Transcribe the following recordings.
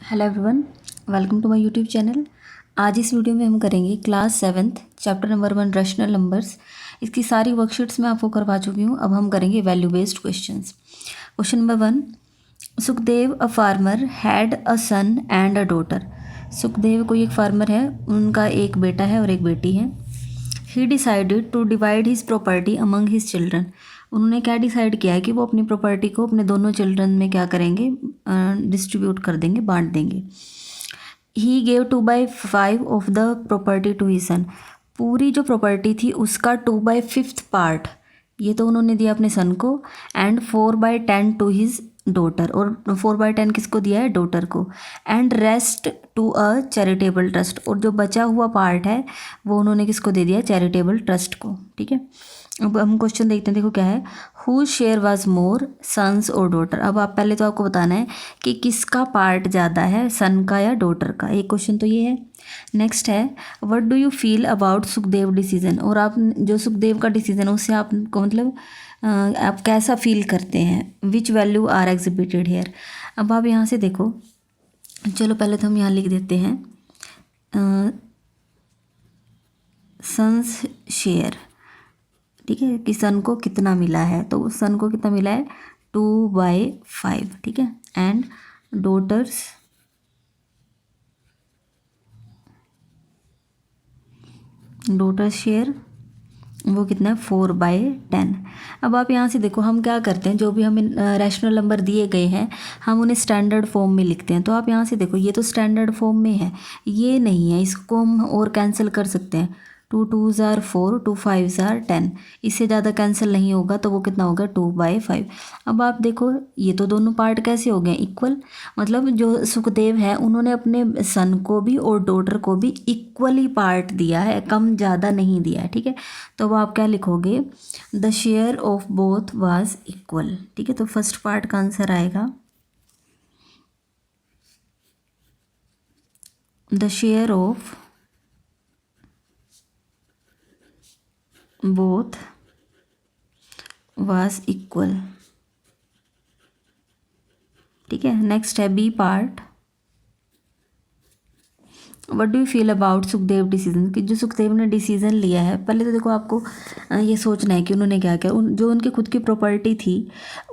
Hello everyone, welcome to my YouTube channel. आज इस video में हम करेंगे class 7th chapter number 1 rational numbers. इसकी सारी वर्कशीट्स मैं आपको करवा चुकी हूँ। अब हम करेंगे value based questions. Question number 1, Sukhdev a farmer had a son and a daughter. Sukhdev कोई एक फार्मर है, उनका एक बेटा है और एक बेटी है। He decided to divide his property among his children. उन्होंने क्या डिसाइड किया है कि वो अपनी प्रॉपर्टी को अपने दोनों चिल्ड्रन में क्या करेंगे, डिस्ट्रीब्यूट कर देंगे, बांट देंगे। He gave 2/5 of the property to his son. पूरी जो प्रॉपर्टी थी उसका 2/5 पार्ट ये तो उन्होंने दिया अपने सन को, एंड 4/10 टू हिज डॉटर, और 4/10 किसको दिया है, डॉटर को, and rest to a charitable trust, और जो बचा हुआ पार्ट है वो उन्होंने किसको दे दिया, चैरिटेबल ट्रस्ट को। ठीक है, अब हम क्वेश्चन देखते हैं। देखो क्या है, who share was more, sons और डॉटर। अब आप पहले तो आपको बताना है कि किसका पार्ट ज़्यादा है, सन का या डॉटर का। एक क्वेश्चन तो ये है। नेक्स्ट है, what do you feel about Sukhdev decision. और आप जो सुखदेव का डिसीजन है उससे आपको मतलब आप कैसा फील करते हैं। Which value are exhibited here. अब आप यहाँ से देखो, चलो पहले तो हम यहाँ लिख देते हैं सन्स शेयर। ठीक है, कि सन को कितना मिला है, तो सन को कितना मिला है, 2/5। ठीक है, एंड डॉटर्स शेयर वो कितना है, 4/10। अब आप यहाँ से देखो, हम क्या करते हैं, जो भी हमें रैशनल नंबर दिए गए हैं हम उन्हें स्टैंडर्ड फॉर्म में लिखते हैं। तो आप यहाँ से देखो, ये तो स्टैंडर्ड फॉर्म में है, ये नहीं है, इसको हम और कैंसिल कर सकते हैं। 2 2s are 4, 2 5s are 10। इससे ज़्यादा कैंसिल नहीं होगा, तो वो कितना होगा, 2/5। अब आप देखो, ये तो दोनों पार्ट कैसे हो गए, इक्वल। मतलब जो सुखदेव है उन्होंने अपने सन को भी और डॉटर को भी इक्वली पार्ट दिया है, कम ज़्यादा नहीं दिया है। ठीक है, तो वो आप क्या लिखोगे, the share of both was equal. ठीक है, तो फर्स्ट पार्ट का आंसर आएगा the share of both was equal. ठीक है, नेक्स्ट है B part, what do you feel about Sukhdev decision. कि जो सुखदेव ने डिसीजन लिया है, पहले तो देखो आपको ये सोचना है कि उन्होंने क्या किया। जो उनकी खुद की प्रॉपर्टी थी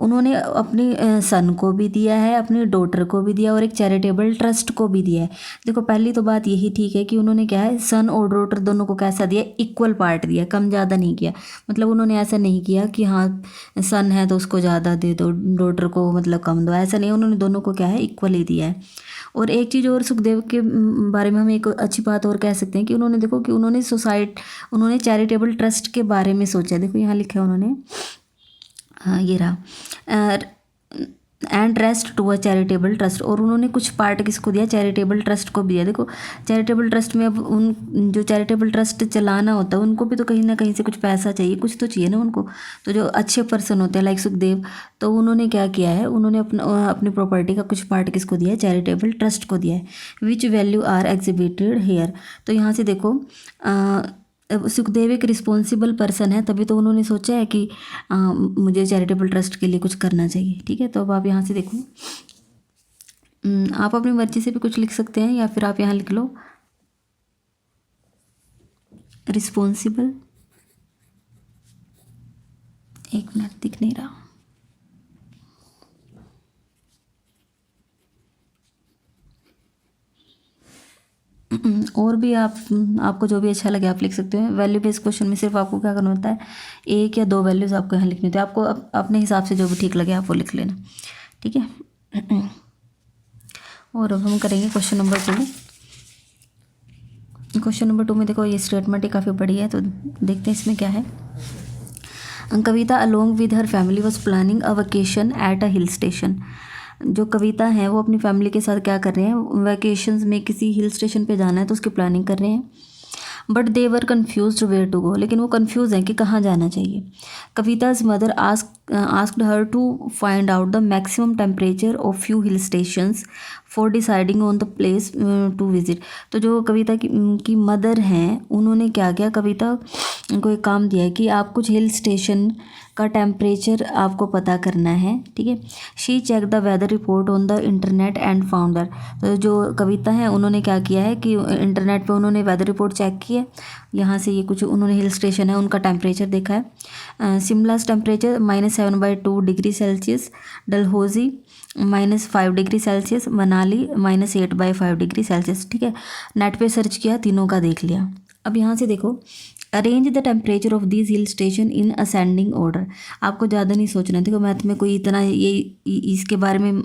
उन्होंने अपनी सन को भी दिया है, अपनी डॉटर को भी दिया, और एक चैरिटेबल ट्रस्ट को भी दिया है। देखो पहली तो बात यही ठीक है कि उन्होंने क्या है, सन और डॉटर दोनों को कैसा दिया, इक्वल पार्ट दिया, कम ज़्यादा नहीं किया। मतलब उन्होंने ऐसा नहीं किया कि हाँ सन है तो उसको ज़्यादा दे दो, डॉटर को मतलब कम दो, ऐसा नहीं। उन्होंने दोनों को क्या है, इक्वल ही दिया है। और एक चीज़ और सुखदेव के बारे में हम एक अच्छी बात और कह सकते हैं कि उन्होंने देखो कि उन्होंने चैरिटेबल ट्रस्ट के बारे में सोचा। देखो यहाँ लिखा है उन्होंने, हाँ ये रहा, and rest to a charitable trust, और उन्होंने कुछ पार्ट किसको दिया, चैरिटेबल ट्रस्ट को भी दिया। देखो चैरिटेबल ट्रस्ट में अब उन जो चैरिटेबल ट्रस्ट चलाना होता है उनको भी तो कहीं ना कहीं से कुछ पैसा चाहिए, कुछ तो चाहिए ना उनको। तो जो अच्छे पर्सन होते हैं लाइक सुखदेव, तो उन्होंने क्या किया है, उन्होंने अपनी प्रॉपर्टी का कुछ पार्ट किसको दिया है, चैरिटेबल ट्रस्ट को दिया है। Which value are exhibited here. तो यहाँ से देखो सुखदेव एक रिस्पॉन्सिबल पर्सन है, तभी तो उन्होंने सोचा है कि मुझे चैरिटेबल ट्रस्ट के लिए कुछ करना चाहिए। ठीक है, तो अब आप यहाँ से देखो, आप अपनी मर्जी से भी कुछ लिख सकते हैं, या फिर आप यहाँ लिख लो रिस्पॉन्सिबल। एक मिनट, दिख नहीं रहा। और भी आपको जो भी अच्छा लगे आप लिख सकते हैं। वैल्यू बेस्ड क्वेश्चन में सिर्फ आपको क्या करना होता है, एक या दो वैल्यूज़ आपको यहाँ लिखनी होती है। आपको अपने हिसाब से जो भी ठीक लगे आप वो लिख लेना। ठीक है, और अब हम करेंगे क्वेश्चन नंबर 2। क्वेश्चन नंबर 2 में देखो ये स्टेटमेंट ही काफ़ी बड़ी है, तो देखते हैं इसमें क्या है। Kavita along with her family was planning a vacation at a hill station. जो कविता है वो अपनी फैमिली के साथ क्या कर रहे हैं, वैकेशंस में किसी हिल स्टेशन पे जाना है तो उसकी प्लानिंग कर रहे हैं। But they were confused where to go, लेकिन वो कन्फ्यूज़ हैं कि कहाँ जाना चाहिए। Kavita's mother asked her to find out the maximum temperature of few hill stations for deciding on the place to visit. तो जो कविता की मदर हैं उन्होंने क्या किया, कविता को एक काम दिया है कि आप कुछ हिल स्टेशन का टेम्परेचर आपको पता करना है, ठीक है। She check the weather report on the internet and found that. तो जो कविता है उन्होंने क्या किया है कि इंटरनेट पे उन्होंने वेदर रिपोर्ट चेक की है। यहाँ से ये कुछ उन्होंने हिल स्टेशन है उनका टेम्परेचर देखा है। Shimla's temperature -7/2 degree Celsius, Dalhousie -5 degree Celsius, Manali -8/5 degree Celsius, ठीक है। नेट पे सर्च किया, तीनों का देख लिया। अब यहाँ से देखो, arrange the temperature of this hill station in ascending order. आपको ज़्यादा नहीं सोचना है, देखो मैथ में कोई इतना ये इसके बारे में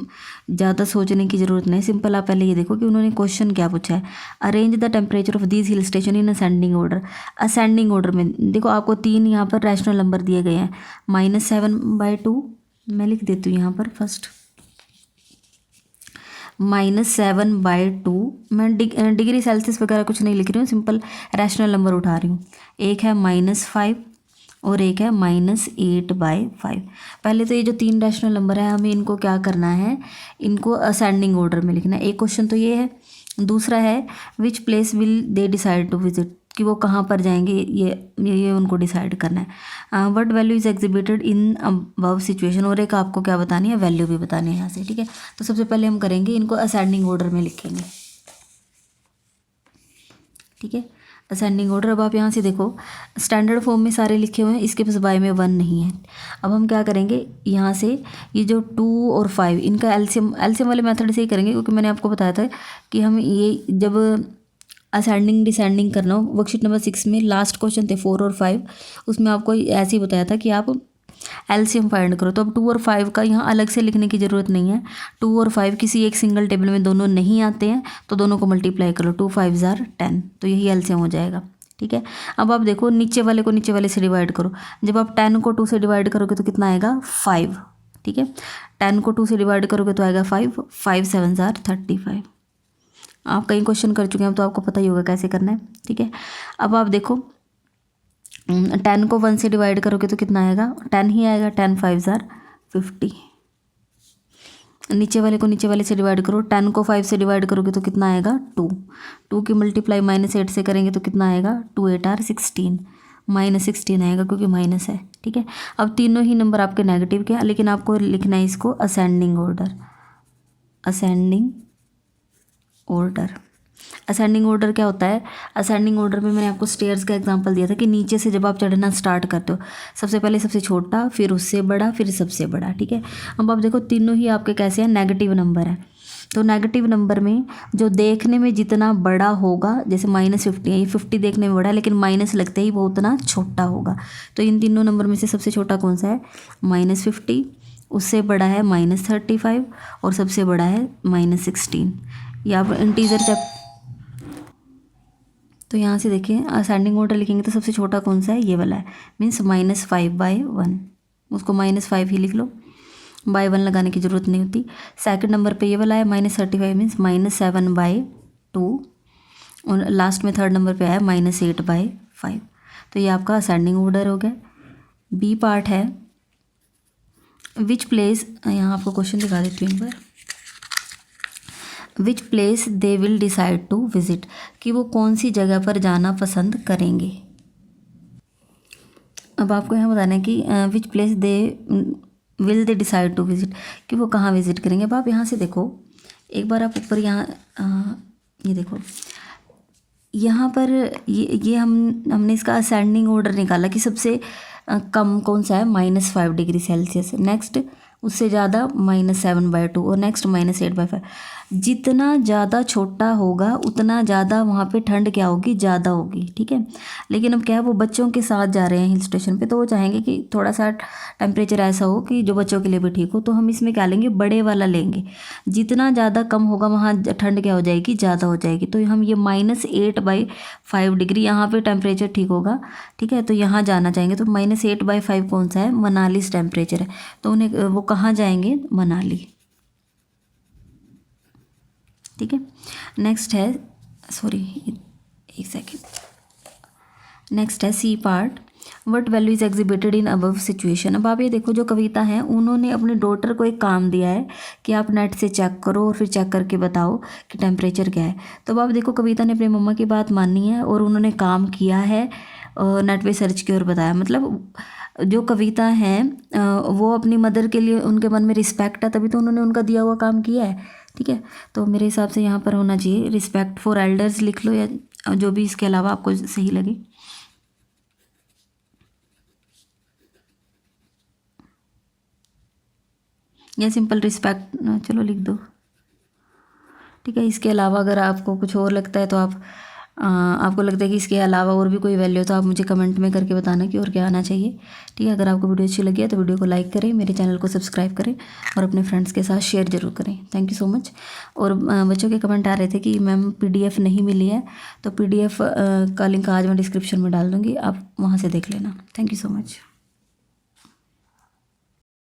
ज़्यादा सोचने की ज़रूरत नहीं। सिंपल आप पहले ये देखो कि उन्होंने क्वेश्चन क्या पूछा है। Arrange the temperature of this hill station in ascending order. Ascending order में देखो आपको 3 यहाँ पर रैशनल नंबर दिए गए हैं। -7/2 मैं लिख देती हूँ यहाँ पर फर्स्ट, -7/2 मैं डिग्री सेल्सियस वगैरह कुछ नहीं लिख रही हूँ, सिंपल रैशनल नंबर उठा रही हूँ। एक है -5 और एक है -8/5। पहले तो ये जो 3 रैशनल नंबर है हमें इनको क्या करना है, इनको असेंडिंग ऑर्डर में लिखना है। एक क्वेश्चन तो ये है। दूसरा है which place will they decide to visit, कि वो कहाँ पर जाएंगे, ये उनको डिसाइड करना है। What value is exhibited in above situation, और एक आपको क्या बतानी है, वैल्यू भी बतानी है यहाँ से, ठीक है। तो सबसे पहले हम करेंगे इनको असेंडिंग ऑर्डर में लिखेंगे, ठीक है। Ascending order. अब आप यहाँ से देखो स्टैंडर्ड फॉर्म में सारे लिखे हुए हैं, इसके पास बाय में 1 नहीं है। अब हम क्या करेंगे, यहाँ से ये जो 2 और 5 इनका एलसीएम वाले मेथड से ही करेंगे, क्योंकि मैंने आपको बताया था कि हम ये जब असेंडिंग डिसेंडिंग करना हो, वर्कशीट नंबर 6 में लास्ट क्वेश्चन थे 4 और 5, उसमें आपको ऐसे ही बताया था कि आप एलसीएम फाइंड करो। तो अब 2 और 5 का यहाँ अलग से लिखने की ज़रूरत नहीं है। 2 और 5 किसी एक सिंगल टेबल में दोनों नहीं आते हैं, तो दोनों को मल्टीप्लाई करो, 2 5 ज़ार 10, तो यही एलसीएम हो जाएगा, ठीक है। अब आप देखो नीचे वाले को नीचे वाले से डिवाइड करो। जब आप 10 को 2 से डिवाइड करोगे तो कितना आएगा, 5, ठीक है। 10 को 2 से डिवाइड करोगे तो आएगा 5, 5 7 ज़ार 35। आप कई क्वेश्चन कर चुके हैं, तो आपको पता ही होगा कैसे करना है, ठीक है। अब आप देखो 10 को 1 से डिवाइड करोगे तो कितना आएगा, 10 ही आएगा, 10 5 ज़ार 50। नीचे वाले को नीचे वाले से डिवाइड करो, 10 को 5 से डिवाइड करोगे तो कितना आएगा, 2 की मल्टीप्लाई -8 से करेंगे तो कितना आएगा, 2 8 आर 16, -16 आएगा क्योंकि माइनस है, ठीक है। अब तीनों ही नंबर आपके नेगेटिव के हैं, लेकिन आपको लिखना है इसको ascending order. Ascending order, ascending order क्या होता है, असेंडिंग ऑर्डर में मैंने आपको स्टेयर्स का एग्जांपल दिया था कि नीचे से जब आप चढ़ना स्टार्ट करते हो, सबसे पहले सबसे छोटा, फिर उससे बड़ा, फिर सबसे बड़ा, ठीक है। अब आप देखो तीनों ही आपके कैसे हैं, नेगेटिव नंबर है। तो नेगेटिव नंबर में जो देखने में जितना बड़ा होगा, जैसे -50 है, ये 50 देखने में बड़ा है, लेकिन माइनस लगते ही वो उतना छोटा होगा। तो इन तीनों नंबर में से सबसे छोटा कौन सा है, -50, उससे बड़ा है -35 और सबसे बड़ा है -16। या आप इंटीजर जब, तो यहाँ से देखिए असेंडिंग ऑर्डर लिखेंगे तो सबसे छोटा कौन सा है, ये वाला है, मीन्स -5/1, उसको -5 ही लिख लो, /1 लगाने की ज़रूरत नहीं होती। सेकंड नंबर पे ये वाला है -35 मीन्स -7/2, और लास्ट में थर्ड नंबर पे है -8/5। तो ये आपका असेंडिंग ऑर्डर हो गया। बी पार्ट है विच प्लेस, यहाँ आपको क्वेश्चन दिखा देती हूँ एक बार, which place they will decide to visit, कि वो कौन सी जगह पर जाना पसंद करेंगे। अब आपको यहाँ बताना है कि which place they will they decide to visit, कि वो कहाँ विजिट करेंगे। अब आप यहाँ से देखो एक बार, आप ऊपर यहाँ ये देखो, यहाँ पर ये हमने इसका असेंडिंग ऑर्डर निकाला कि सबसे कम कौन सा है, -5 डिग्री सेल्सियस, नेक्स्ट उससे ज़्यादा -7/2 और नेक्स्ट -8/5। जितना ज़्यादा छोटा होगा उतना ज़्यादा वहाँ पे ठंड क्या होगी, ज़्यादा होगी, ठीक है। लेकिन अब क्या है, वो बच्चों के साथ जा रहे हैं हिल स्टेशन पे, तो वो चाहेंगे कि थोड़ा सा टेम्परेचर ऐसा हो कि जो बच्चों के लिए भी ठीक हो। तो हम इसमें क्या लेंगे, बड़े वाला लेंगे। जितना ज़्यादा कम होगा वहाँ ठंड क्या हो जाएगी, ज़्यादा हो जाएगी। तो हम ये -8/5 डिग्री यहाँ पर टेम्परेचर ठीक होगा, ठीक है। तो यहाँ जाना चाहेंगे, तो -8/5 कौन सा है, मनाली टेम्परेचर है। तो उन्हें वो कहाँ जाएंगे, मनाली, ठीक है। नेक्स्ट है, सॉरी एक सेकेंड, नेक्स्ट है C part, what value is exhibited in above situation. अब आप ये देखो, जो कविता है उन्होंने अपने डॉटर को एक काम दिया है कि आप नेट से चेक करो और फिर चेक करके बताओ कि टेम्परेचर क्या है। तो अब आप देखो कविता ने अपनी मम्मा की बात मानी है और उन्होंने काम किया है, नेट पे सर्च किया और बताया। मतलब जो कविता हैं वो अपनी मदर के लिए उनके मन में रिस्पेक्ट है, तभी तो उन्होंने उनका दिया हुआ काम किया है। ठीक है, तो मेरे हिसाब से यहाँ पर होना चाहिए रिस्पेक्ट फॉर एल्डर्स लिख लो, या जो भी इसके अलावा आपको सही लगे। या सिंपल रिस्पेक्ट चलो लिख दो। ठीक है, इसके अलावा अगर आपको कुछ और लगता है तो आपको लगता है कि इसके अलावा और भी कोई वैल्यू, तो आप मुझे कमेंट में करके बताना कि और क्या आना चाहिए। ठीक है, अगर आपको वीडियो अच्छी लगी है तो वीडियो को लाइक करें, मेरे चैनल को सब्सक्राइब करें और अपने फ्रेंड्स के साथ शेयर ज़रूर करें। Thank you so much. और बच्चों के कमेंट आ रहे थे कि मैम PDF नहीं मिली है, तो PDF का लिंक आज मैं डिस्क्रिप्शन में डाल दूँगी, आप वहाँ से देख लेना। Thank you so much.